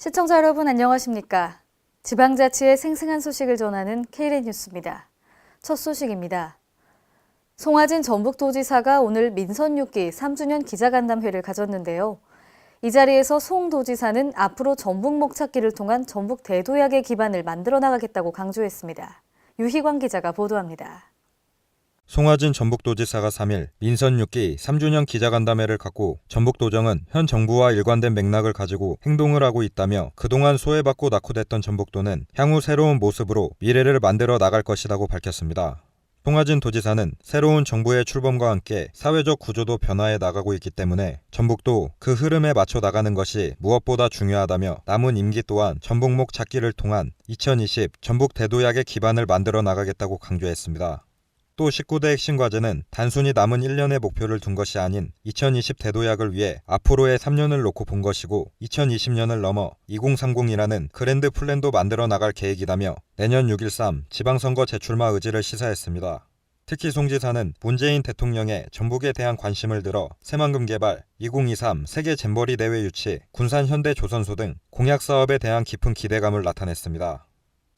시청자 여러분 안녕하십니까? 지방자치의 생생한 소식을 전하는 KLN 뉴스입니다. 첫 소식입니다. 송하진 전북도지사가 오늘 민선 6기 3주년 기자간담회를 가졌는데요. 이 자리에서 송 도지사는 앞으로 전북목 찾기를 통한 전북 대도약의 기반을 만들어 나가겠다고 강조했습니다. 유희광 기자가 보도합니다. 송하진 전북도지사가 3일 민선 6기 3주년 기자간담회를 갖고 전북도정은 현 정부와 일관된 맥락을 가지고 행동을 하고 있다며 그동안 소외받고 낙후됐던 전북도는 향후 새로운 모습으로 미래를 만들어 나갈 것이라고 밝혔습니다. 송하진 도지사는 새로운 정부의 출범과 함께 사회적 구조도 변화해 나가고 있기 때문에 전북도 그 흐름에 맞춰 나가는 것이 무엇보다 중요하다며 남은 임기 또한 전북목 찾기를 통한 2020 전북 대도약의 기반을 만들어 나가겠다고 강조했습니다. 또 19대 핵심 과제는 단순히 남은 1년의 목표를 둔 것이 아닌 2020 대도약을 위해 앞으로의 3년을 놓고 본 것이고 2020년을 넘어 2030이라는 그랜드 플랜도 만들어 나갈 계획이라며 내년 6.13 지방선거 재출마 의지를 시사했습니다. 특히 송 지사는 문재인 대통령의 전북에 대한 관심을 들어 새만금 개발, 2023 세계 잼버리 대회 유치, 군산 현대 조선소 등 공약 사업에 대한 깊은 기대감을 나타냈습니다.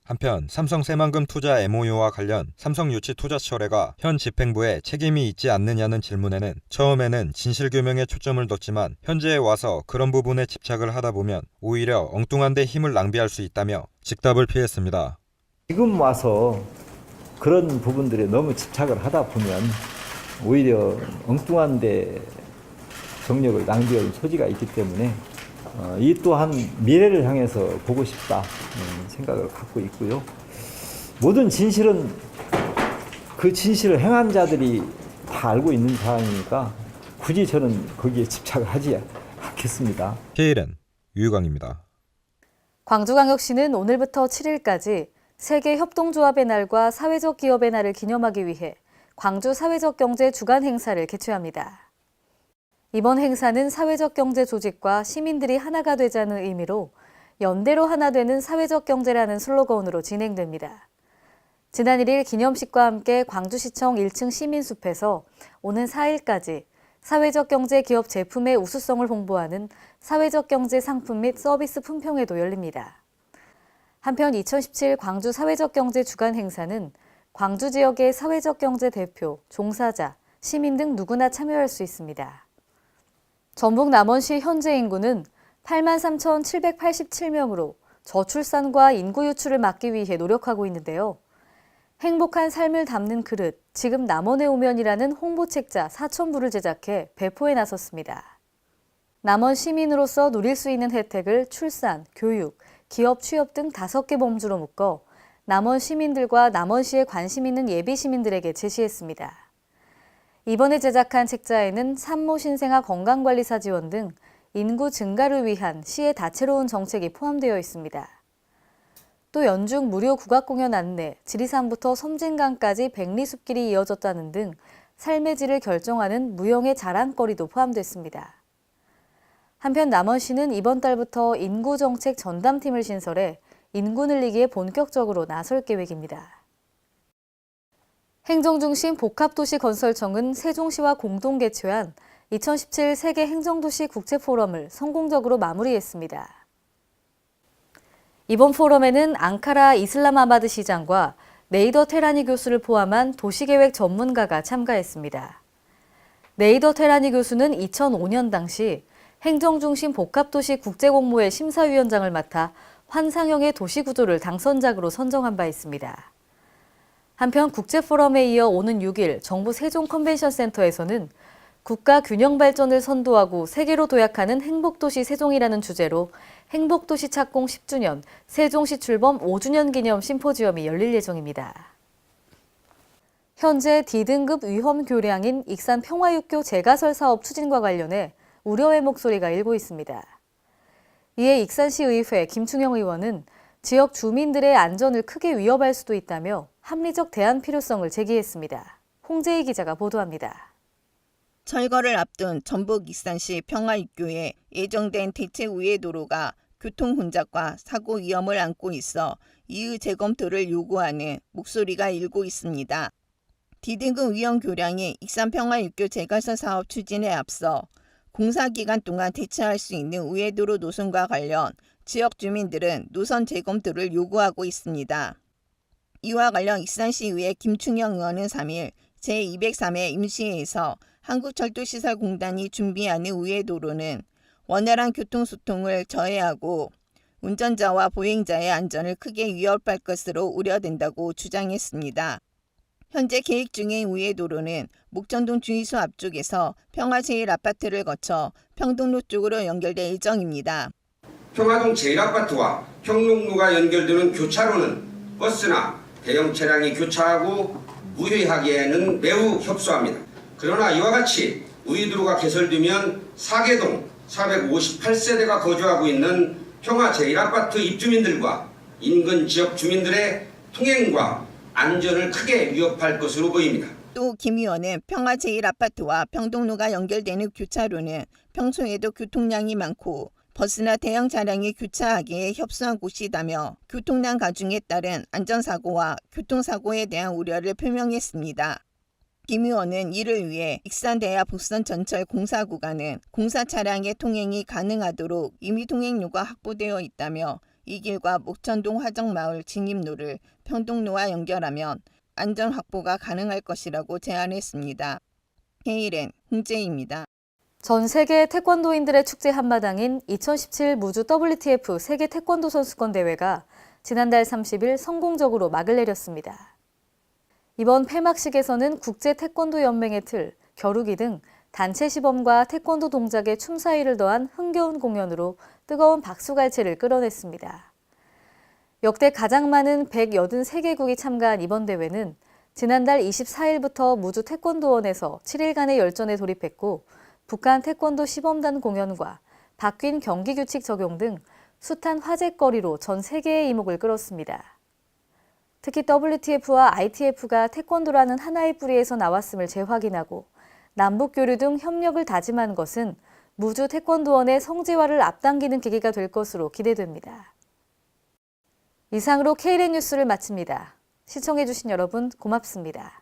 한편 삼성 새만금 투자 MOU와 관련 삼성 유치 투자 철회가 현 집행부에 책임이 있지 않느냐는 질문에는 처음에는 진실규명에 초점을 뒀지만 현재에 와서 그런 부분에 집착을 하다 보면 오히려 엉뚱한 데 힘을 낭비할 수 있다며 즉답을 피했습니다. 지금 와서 그런 부분들에 너무 집착을 하다 보면 오히려 엉뚱한 데 정력을 낭비할 소지가 있기 때문에 이 또한 미래를 향해서 보고 싶다 생각을 갖고 있고요. 모든 진실은 그 진실을 행한 자들이 다 알고 있는 사항이니까 굳이 저는 거기에 집착을 하지 않겠습니다. KLN 유희광입니다. 광주광역시는 오늘부터 7일까지 세계 협동조합의 날과 사회적 기업의 날을 기념하기 위해 광주 사회적 경제 주간 행사를 개최합니다. 이번 행사는 사회적 경제 조직과 시민들이 하나가 되자는 의미로 연대로 하나 되는 사회적 경제라는 슬로건으로 진행됩니다. 지난 1일 기념식과 함께 광주시청 1층 시민숲에서 오는 4일까지 사회적 경제 기업 제품의 우수성을 홍보하는 사회적 경제 상품 및 서비스 품평회도 열립니다. 한편 2017 광주 사회적 경제 주간 행사는 광주 지역의 사회적 경제 대표, 종사자, 시민 등 누구나 참여할 수 있습니다. 전북 남원시 현재 인구는 83,787명으로 저출산과 인구 유출을 막기 위해 노력하고 있는데요. 행복한 삶을 담는 그릇, 지금 남원에 오면이라는 홍보책자 4,000부를 제작해 배포에 나섰습니다. 남원 시민으로서 누릴 수 있는 혜택을 출산, 교육, 기업 취업 등 5개 범주로 묶어 남원 시민들과 남원시에 관심 있는 예비 시민들에게 제시했습니다. 이번에 제작한 책자에는 산모 신생아 건강관리사 지원 등 인구 증가를 위한 시의 다채로운 정책이 포함되어 있습니다. 또 연중 무료 국악공연 안내, 지리산부터 섬진강까지 백리숲길이 이어졌다는 등 삶의 질을 결정하는 무형의 자랑거리도 포함됐습니다. 한편 남원시는 이번 달부터 인구정책 전담팀을 신설해 인구 늘리기에 본격적으로 나설 계획입니다. 행정중심 복합도시건설청은 세종시와 공동 개최한 2017 세계 행정도시 국제포럼을 성공적으로 마무리했습니다. 이번 포럼에는 앙카라 이슬람아바드 시장과 네이더 테라니 교수를 포함한 도시계획 전문가가 참가했습니다. 네이더 테라니 교수는 2005년 당시 행정중심 복합도시 국제공모회 심사위원장을 맡아 환상형의 도시구조를 당선작으로 선정한 바 있습니다. 한편 국제포럼에 이어 오는 6일 정부 세종 컨벤션센터에서는 국가 균형 발전을 선도하고 세계로 도약하는 행복도시 세종이라는 주제로 행복도시 착공 10주년, 세종시 출범 5주년 기념 심포지엄이 열릴 예정입니다. 현재 D등급 위험 교량인 익산 평화육교 재가설 사업 추진과 관련해 우려의 목소리가 일고 있습니다. 이에 익산시 의회 김충영 의원은 지역 주민들의 안전을 크게 위협할 수도 있다며 합리적 대안 필요성을 제기했습니다. 홍재희 기자가 보도합니다. 철거를 앞둔 전북 익산시 평화육교에 예정된 대체 우회도로가 교통 혼잡과 사고 위험을 안고 있어 이의 재검토를 요구하는 목소리가 일고 있습니다. D등급 위험 교량의 익산 평화육교 재가설 사업 추진에 앞서 공사 기간 동안 대체할 수 있는 우회도로 노선과 관련 지역 주민들은 노선 재검토를 요구하고 있습니다. 이와 관련 익산시의회 김충영 의원은 3일 제203회 임시회에서 한국철도시설공단이 준비하는 우회도로는 원활한 교통소통을 저해하고 운전자와 보행자의 안전을 크게 위협할 것으로 우려된다고 주장했습니다. 현재 계획 중인 우회도로는 목전동 주유소 앞쪽에서 평화제일아파트를 거쳐 평동로 쪽으로 연결될 예정입니다. 평화동 제1아파트와 평동로가 연결되는 교차로는 버스나 대형 차량이 교차하고 우회하기에는 매우 협소합니다. 그러나 이와 같이 우회도로가 개설되면 사계동 458세대가 거주하고 있는 평화 제1아파트 입주민들과 인근 지역 주민들의 통행과 안전을 크게 위협할 것으로 보입니다. 또 김 의원은 평화 제1아파트와 평동로가 연결되는 교차로는 평소에도 교통량이 많고 버스나 대형 차량이 교차하기에 협소한 곳이다며 교통량 가중에 따른 안전사고와 교통사고에 대한 우려를 표명했습니다. 김 의원은 이를 위해 익산대야 복선 전철 공사 구간은 공사 차량의 통행이 가능하도록 임의 통행료가 확보되어 있다며 이 길과 목천동 화정마을 진입로를 평동로와 연결하면 안전 확보가 가능할 것이라고 제안했습니다. KLN 홍재희입니다. 전 세계 태권도인들의 축제 한마당인 2017 무주 WTF 세계 태권도 선수권 대회가 지난달 30일 성공적으로 막을 내렸습니다. 이번 폐막식에서는 국제태권도연맹의 틀, 겨루기 등 단체 시범과 태권도 동작의 춤사위를 더한 흥겨운 공연으로 뜨거운 박수갈채를 끌어냈습니다. 역대 가장 많은 183개국이 참가한 이번 대회는 지난달 24일부터 무주 태권도원에서 7일간의 열전에 돌입했고 북한 태권도 시범단 공연과 바뀐 경기 규칙 적용 등 숱한 화제거리로 전 세계의 이목을 끌었습니다. 특히 WTF와 ITF가 태권도라는 하나의 뿌리에서 나왔음을 재확인하고 남북교류 등 협력을 다짐한 것은 무주 태권도원의 성지화를 앞당기는 계기가 될 것으로 기대됩니다. 이상으로 KLN 뉴스를 마칩니다. 시청해주신 여러분 고맙습니다.